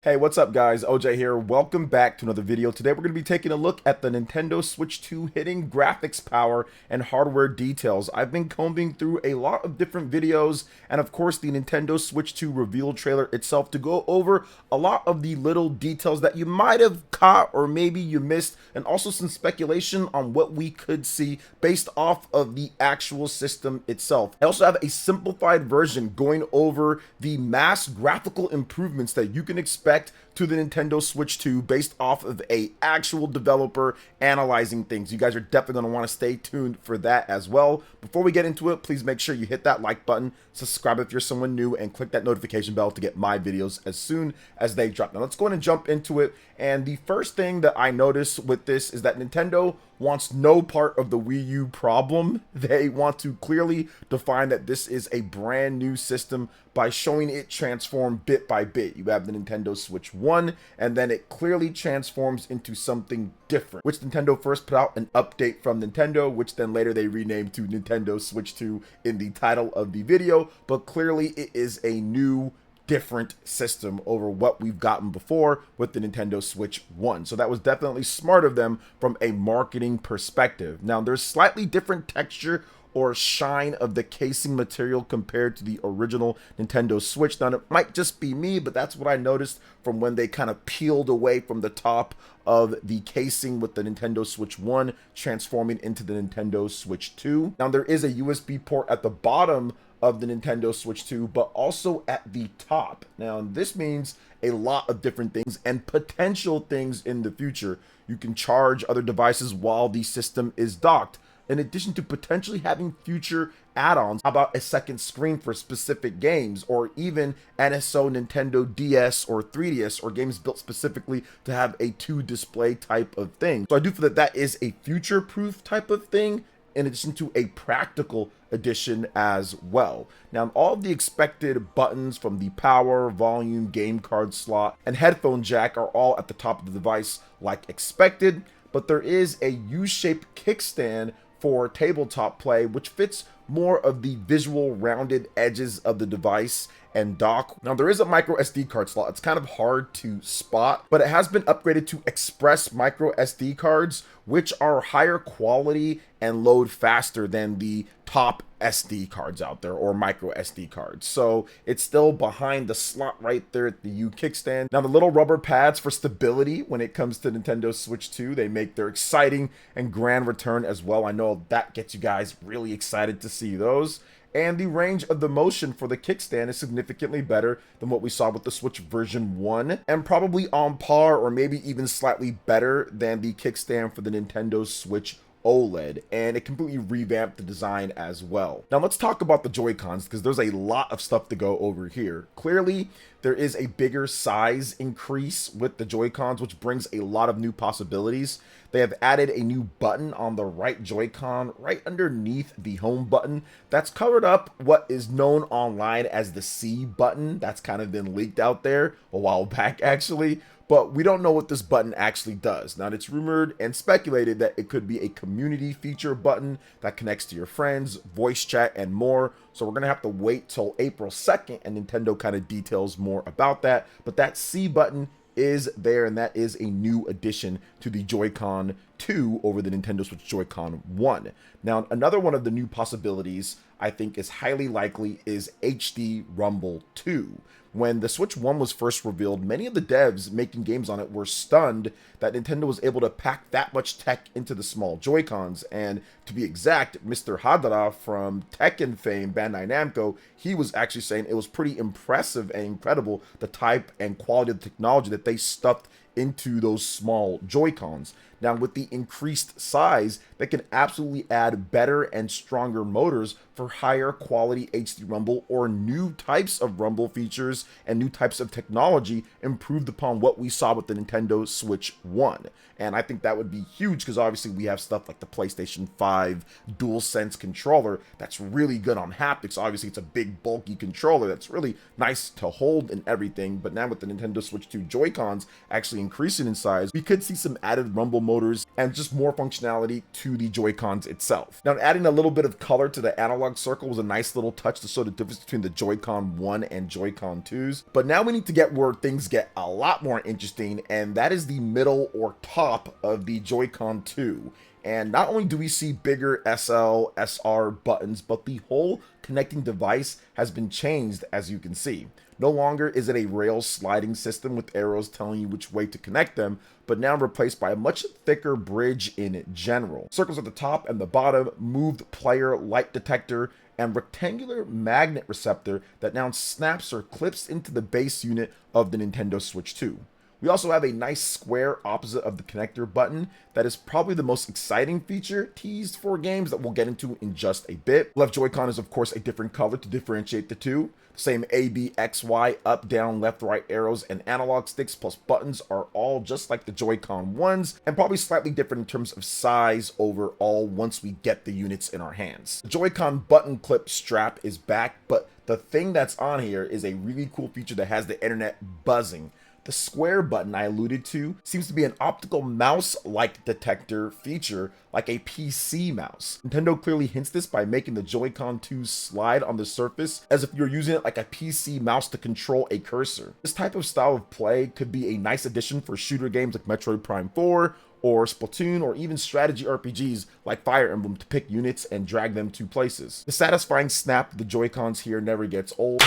Hey, what's up guys? OJ here. Welcome back to another video. Today we're going to be taking a look at the Nintendo Switch 2 hitting graphics power and hardware details. I've been combing through a lot of different videos and of course the Nintendo Switch 2 reveal trailer itself to go over a lot of the little details that you might have caught or maybe you missed, and also some speculation on what we could see based off of the actual system itself. I also have a simplified version going over the mass graphical improvements that you can expect to the Nintendo Switch 2 based off of a actual developer analyzing things. You guys are definitely going to want to stay tuned for that as well. Before we get into it, please make sure you hit that like button, subscribe if you're someone new, and click that notification bell to get my videos as soon as they drop. Now let's go ahead and jump into it. And the first thing that I notice with this is that Nintendo wants no part of the Wii U problem. They want to clearly define that this is a brand new system by showing it transform bit by bit. You have the Nintendo Switch 1, and then it clearly transforms into something different, which Nintendo first put out an update from Nintendo, which then later they renamed to Nintendo Switch 2 in the title of the video. But clearly it is a new different system over what we've gotten before with the Nintendo Switch 1. So that was definitely smart of them from a marketing perspective. Now there's slightly different texture or shine of the casing material compared to the original Nintendo Switch. Now it might just be me, but that's what I noticed from when they kind of peeled away from the top of the casing with the Nintendo Switch 1 transforming into the Nintendo Switch 2. Now there is a USB port at the bottom of the Nintendo Switch 2, but also at the top. Now this means a lot of different things and potential things in the future. You can charge other devices while the system is docked, in addition to potentially having future add-ons. How about a second screen for specific games, or even NSO Nintendo DS or 3DS, or games built specifically to have a two display type of thing. So I do feel that that is a future-proof type of thing, in addition to a practical edition as well. Now all of the expected buttons from the power, volume, game card slot, and headphone jack are all at the top of the device like expected, but there is a U-shaped kickstand for tabletop play, which fits more of the visual rounded edges of the device and dock. Now there is a micro SD card slot. It's kind of hard to spot, but it has been upgraded to express micro SD cards, which are higher quality and load faster than the top SD cards out there, or micro SD cards. So it's still behind the slot right there at the U kickstand. Now the little rubber pads for stability when it comes to Nintendo Switch 2, they make their exciting and grand return as well. I know that gets you guys really excited to see those. And the range of the motion for the kickstand is significantly better than what we saw with the Switch version 1, and probably on par or maybe even slightly better than the kickstand for the Nintendo Switch OLED, and it completely revamped the design as well. Now let's talk about the Joy-Cons, because there's a lot of stuff to go over here. Clearly there is a bigger size increase with the Joy-Cons, which brings a lot of new possibilities. They have added a new button on the right Joy-Con right underneath the home button that's covered up what is known online as the C button. That's kind of been leaked out there a while back actually, but we don't know what this button actually does. Now it's rumored and speculated that it could be a community feature button that connects to your friends, voice chat, and more. So we're gonna have to wait till April 2nd and Nintendo kind of details more about that. But that C button is there, and that is a new addition to the Joy-Con 2 over the Nintendo Switch Joy-Con 1. Now another one of the new possibilities I think is highly likely is HD Rumble 2. When the Switch 1 was first revealed, many of the devs making games on it were stunned that Nintendo was able to pack that much tech into the small Joy-Cons. And to be exact, Mr. Hadara from Tekken fame, Bandai Namco, he was actually saying it was pretty impressive and incredible the type and quality of the technology that they stuffed into those small Joy-Cons. Now with the increased size, they can absolutely add better and stronger motors for higher quality HD Rumble, or new types of Rumble features and new types of technology improved upon what we saw with the Nintendo Switch 1. And I think that would be huge, because obviously we have stuff like the PlayStation 5 DualSense controller that's really good on haptics. Obviously it's a big bulky controller that's really nice to hold and everything, but now with the Nintendo Switch 2 Joy-Cons actually increasing in size, we could see some added rumble motors and just more functionality to the Joy-Cons itself. Now adding a little bit of color to the analog circle was a nice little touch to show the difference between the Joy-Con 1 and Joy-Con 2s. But now we need to get where things get a lot more interesting, and that is the middle or top of the Joy-Con 2. And not only do we see bigger SL, SR buttons, but the whole connecting device has been changed, as you can see. No longer is it a rail sliding system with arrows telling you which way to connect them, but now replaced by a much thicker bridge in general. Circles at the top and the bottom, moved player light detector, and rectangular magnet receptor that now snaps or clips into the base unit of the Nintendo Switch 2. We also have a nice square opposite of the connector button that is probably the most exciting feature teased for games that we'll get into in just a bit. Left Joy-Con is of course a different color to differentiate the two. The same A, B, X, Y, up, down, left, right arrows and analog sticks plus buttons are all just like the Joy-Con ones, and probably slightly different in terms of size overall once we get the units in our hands. The Joy-Con button clip strap is back, but the thing that's on here is a really cool feature that has the internet buzzing. The square button I alluded to seems to be an optical mouse-like detector feature like a PC mouse. Nintendo clearly hints this by making the Joy-Con 2 slide on the surface as if you're using it like a PC mouse to control a cursor. This type of style of play could be a nice addition for shooter games like Metroid Prime 4 or Splatoon, or even strategy RPGs like Fire Emblem to pick units and drag them to places. The satisfying snap of the Joy-Cons here never gets old.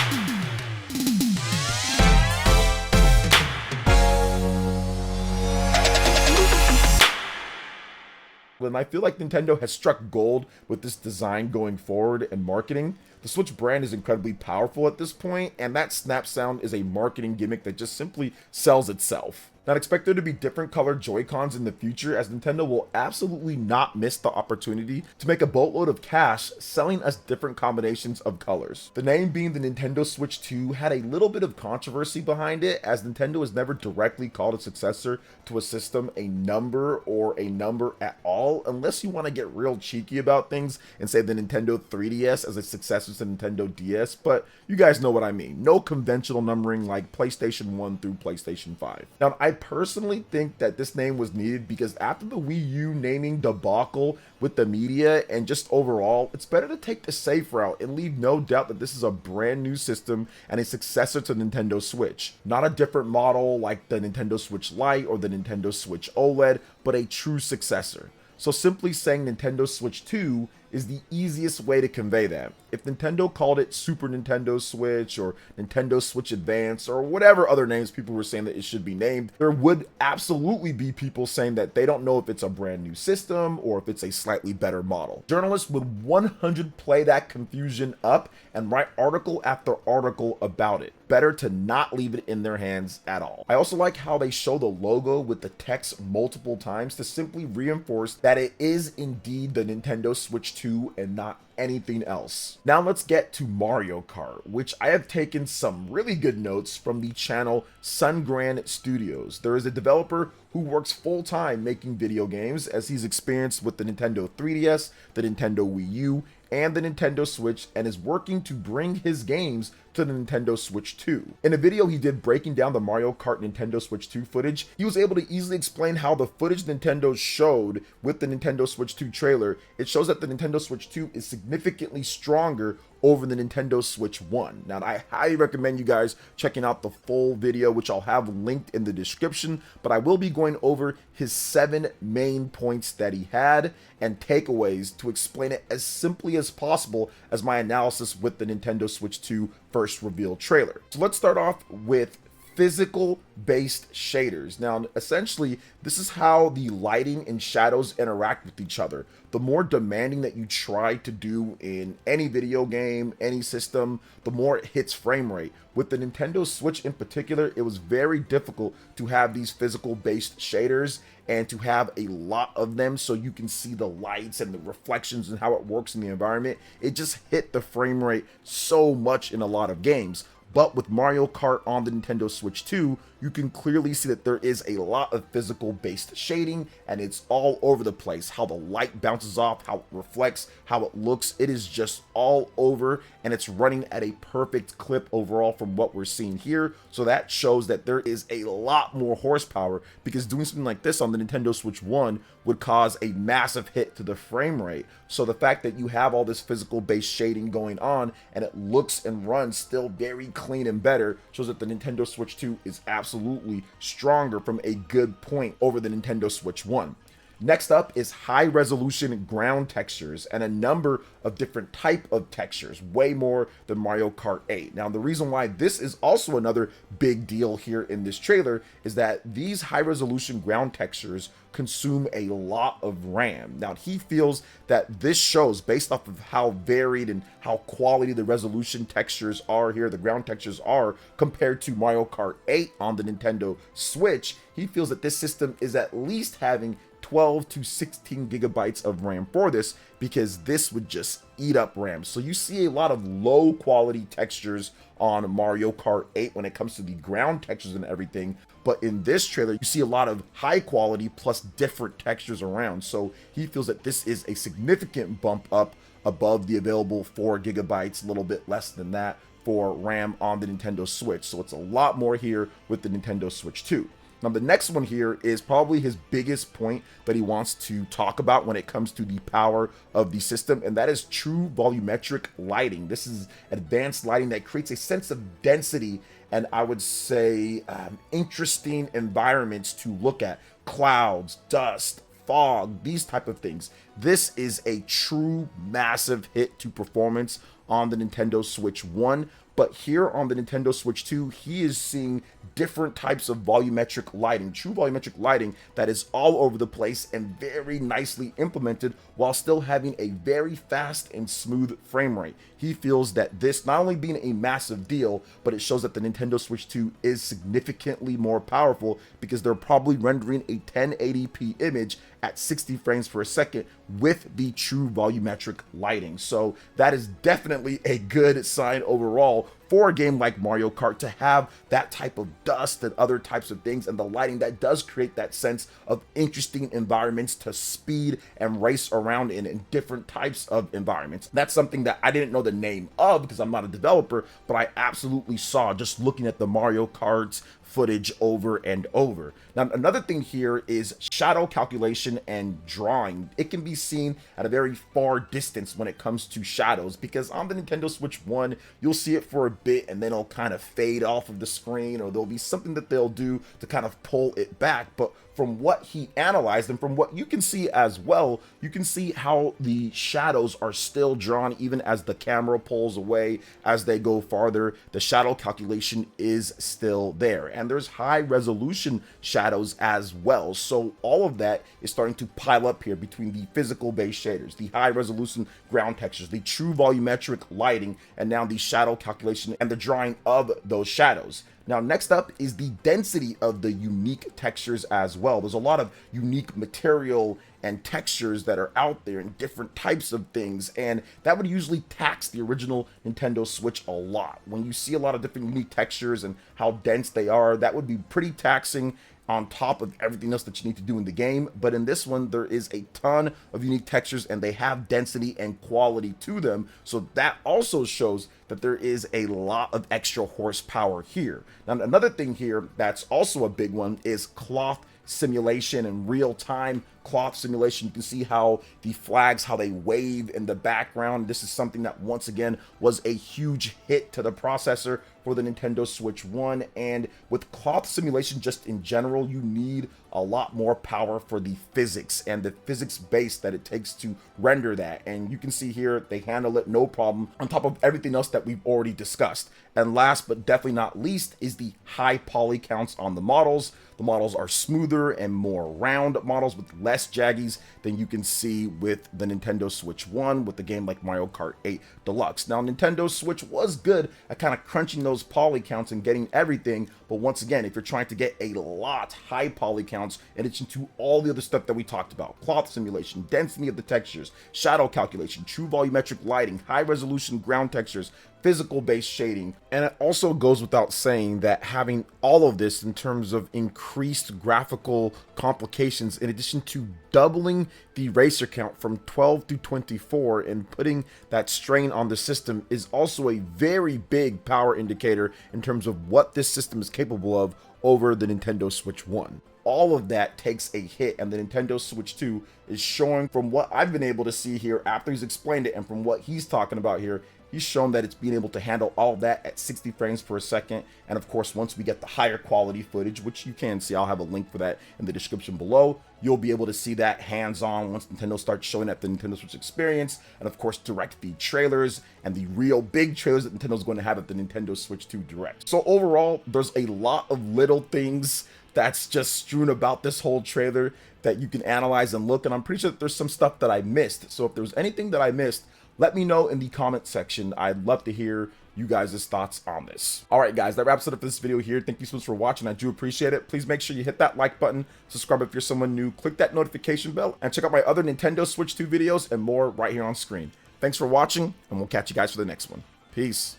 And I feel like Nintendo has struck gold with this design going forward and marketing. The Switch brand is incredibly powerful at this point, and that snap sound is a marketing gimmick that just simply sells itself. Not expect there to be different colored Joy-Cons in the future, as Nintendo will absolutely not miss the opportunity to make a boatload of cash selling us different combinations of colors. The name being the Nintendo Switch 2 had a little bit of controversy behind it, as Nintendo has never directly called its successor to a system a number or a number at all, unless you want to get real cheeky about things and say the Nintendo 3DS as a successor to Nintendo DS, but you guys know what I mean. No conventional numbering like PlayStation 1 through PlayStation 5. Now, I personally think that this name was needed because after the Wii U naming debacle with the media and just overall, it's better to take the safe route and leave no doubt that this is a brand new system and a successor to Nintendo Switch. Not a different model like the Nintendo Switch Lite or the Nintendo Switch OLED, but a true successor. So simply saying Nintendo Switch 2 is the easiest way to convey that. If Nintendo called it Super Nintendo Switch or Nintendo Switch Advance or whatever other names people were saying that it should be named, there would absolutely be people saying that they don't know if it's a brand new system or if it's a slightly better model. Journalists would 100 play that confusion up and write article after article about it. Better to not leave it in their hands at all. I also like how they show the logo with the text multiple times to simply reinforce that it is indeed the Nintendo Switch 2 and not anything else. Now let's get to Mario Kart, which I have taken some really good notes from the channel Sungran Studios. There is a developer who works full-time making video games, as he's experienced with the Nintendo 3DS, the Nintendo Wii U, and the Nintendo Switch, and is working to bring his games to the Nintendo Switch 2. In a video he did breaking down the Mario Kart Nintendo Switch 2 footage, he was able to easily explain how the footage Nintendo showed with the Nintendo Switch 2 trailer, it shows that the Nintendo Switch 2 is significantly stronger over the Nintendo Switch 1. Now, I highly recommend you guys checking out the full video, which I'll have linked in the description, but I will be going over his 7 main points that he had and takeaways to explain it as simply as possible as my analysis with the Nintendo Switch 2 first reveal trailer. So let's start off with physical based shaders. Now, essentially, this is how the lighting and shadows interact with each other. The more demanding that you try to do in any video game, any system, the more it hits frame rate. With the Nintendo Switch in particular, it was very difficult to have these physical based shaders and to have a lot of them so you can see the lights and the reflections and how it works in the environment. It just hit the frame rate so much in a lot of games. But with Mario Kart on the Nintendo Switch 2, you can clearly see that there is a lot of physical based shading, and it's all over the place. How the light bounces off, how it reflects, how it looks, it is just all over, and it's running at a perfect clip overall from what we're seeing here. So that shows that there is a lot more horsepower, because doing something like this on the Nintendo Switch 1 would cause a massive hit to the frame rate. So the fact that you have all this physical based shading going on and it looks and runs still very clean clean and better shows that the Nintendo Switch 2 is absolutely stronger from a good point over the Nintendo Switch 1. Next up is high resolution ground textures and a number of different type of textures, way more than Mario Kart 8. Now, the reason why this is also another big deal here in this trailer is that these high resolution ground textures consume a lot of RAM. Now, he feels that this shows, based off of how varied and how quality the resolution textures are here, the ground textures are, compared to Mario Kart 8 on the Nintendo Switch, he feels that this system is at least having 12 to 16 gigabytes of RAM for this, because this would just eat up RAM. So you see a lot of low quality textures on Mario Kart 8 when it comes to the ground textures and everything, but in this trailer you see a lot of high quality plus different textures around. So he feels that this is a significant bump up above the available 4 gigabytes, a little bit less than that, for RAM on the Nintendo Switch. So it's a lot more here with the Nintendo Switch 2. Now, the next one here is probably his biggest point that he wants to talk about when it comes to the power of the system, and that is true volumetric lighting. This is advanced lighting that creates a sense of density and, I would say, interesting environments to look at. Clouds, dust, fog, these type of things. This is a true massive hit to performance on the Nintendo Switch 1. But here on the Nintendo Switch 2, he is seeing different types of volumetric lighting, true volumetric lighting that is all over the place and very nicely implemented while still having a very fast and smooth frame rate. He feels that this not only being a massive deal, but it shows that the Nintendo Switch 2 is significantly more powerful because they're probably rendering a 1080p image at 60 frames per second with the true volumetric lighting. So that is definitely a good sign overall for a game like Mario Kart to have that type of dust and other types of things, and the lighting that does create that sense of interesting environments to speed and race around in different types of environments. That's something that I didn't know the name of because I'm not a developer, but I absolutely saw just looking at the Mario Kart's footage over and over. Now, another thing here is shadow calculation and drawing. It can be seen at a very far distance when it comes to shadows, because on the Nintendo Switch 1, you'll see it for a bit and then it'll kind of fade off of the screen, or there'll be something that they'll do to kind of pull it back. But from what he analyzed and from what you can see as well, you can see how the shadows are still drawn even as the camera pulls away, as they go farther. The shadow calculation is still there, and there's high resolution shadows as well. So all of that is starting to pile up here between the physical base shaders, the high resolution ground textures, the true volumetric lighting, and now the shadow calculation and the drawing of those shadows. Now, next up is the density of the unique textures as well. There's a lot of unique material and textures that are out there in different types of things, and that would usually tax the original Nintendo Switch a lot. When you see a lot of different unique textures and how dense they are, that would be pretty taxing on top of everything else that you need to do in the game. But in this one, there is a ton of unique textures and they have density and quality to them, so that also shows that there is a lot of extra horsepower here. Now, another thing here that's also a big one is cloth simulation and real-time cloth simulation. You can see how the flags, how they wave in the background. This is something that once again was a huge hit to the processor for the Nintendo Switch 1, and with cloth simulation just in general, you need a lot more power for the physics and the physics base that it takes to render that, and you can see here they handle it no problem on top of everything else that we've already discussed. And last but definitely not least is the high poly counts on the models. The models are smoother and more round models with less jaggies than you can see with the Nintendo Switch 1 with the game like Mario Kart 8 Deluxe. Now, Nintendo Switch was good at kind of crunching those poly counts and getting everything, but once again, if you're trying to get a lot high poly counts in addition to all the other stuff that we talked about, cloth simulation, density of the textures, shadow calculation, true volumetric lighting, high resolution ground textures, physical based shading, and it also goes without saying that having all of this in terms of increased graphical complications, in addition to doubling the racer count from 12 to 24 and putting that strain on the system, is also a very big power indicator in terms of what this system is capable of over the Nintendo Switch 1. All of that takes a hit, and the Nintendo Switch 2 is showing, from what I've been able to see here after he's explained it and from what he's talking about here, he's shown that it's being able to handle all that at 60 frames per second. And of course, once we get the higher quality footage, which you can see, I'll have a link for that in the description below, you'll be able to see that hands-on once Nintendo starts showing at the Nintendo Switch Experience, and of course direct feed trailers and the real big trailers that Nintendo's going to have at the Nintendo Switch 2 Direct. So overall, there's a lot of little things that's just strewn about this whole trailer that you can analyze and look, and I'm pretty sure that there's some stuff that I missed. So if there's anything that I missed, let me know in the comment section. I'd love to hear you guys' thoughts on this. All right, guys, that wraps it up for this video here. Thank you so much for watching. I do appreciate it. Please make sure you hit that like button, subscribe if you're someone new, click that notification bell, and check out my other Nintendo Switch 2 videos and more right here on screen. Thanks for watching, and we'll catch you guys for the next one. Peace.